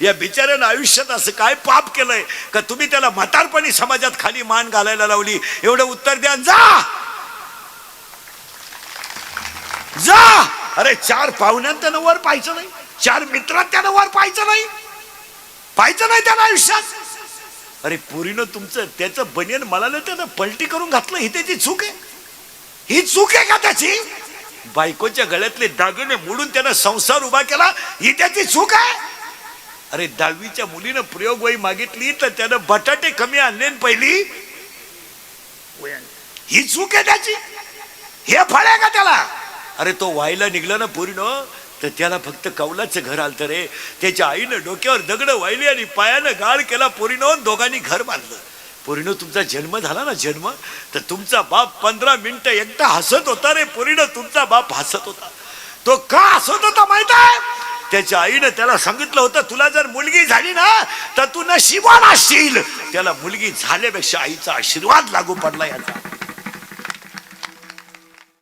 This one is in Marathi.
या बिचाऱ्यानं आयुष्यात असं काय पाप केलंय का तुम्ही त्याला म्हातारपणी समाजात खाली मान घालायला लावली? एवढं उत्तर द्या. जा जा. अरे 4 पाहुण्यात त्यानं वर पाहायचं नाही, 4 मित्रात त्यानं वर पाहायचं नाही, पाहायचं नाही त्यानं आयुष्यात. अरे पोरीनं तुमचं त्याचं बनियन मळालं, त्यानं पलटी करून घातलं, ही त्याची चूक आहे? ही चूक आहे का त्याची? बायकोच्या गळ्यातले दागिने मोडून त्यानं संसार उभा केला, ही त्याची चूक आहे? अरे 10वीच्या मुलीनं प्रयोगवही मागितली तर त्यानं बटाटे कमी आणले पहिली, ही चूक आहे त्याची? हे फळ आहे का त्याला? अरे तो व्हायला निघला ना पोरीनं, तर त्याला फक्त कौलाचं घर आलतं रे. त्याच्या आईनं डोक्यावर दगड वाहिली आणि पायानं गाळ केला. पोरीनं दोघांनी घर बांधलं. पोरीनं तुमचा जन्म झाला ना, जन्म, तर तुमचा बाप 15 मिनिटं एकटा हसत होता रे. पोरीनं तुमचा बाप हसत होता. तो का हसत होता माहित आहे? त्याच्या आईनं त्याला सांगितलं होतं, तुला जर मुलगी झाली ना तर तू नशिबान असशील. त्याला मुलगी झाल्यापेक्षा आईचा आशीर्वाद लागू पडला याचा.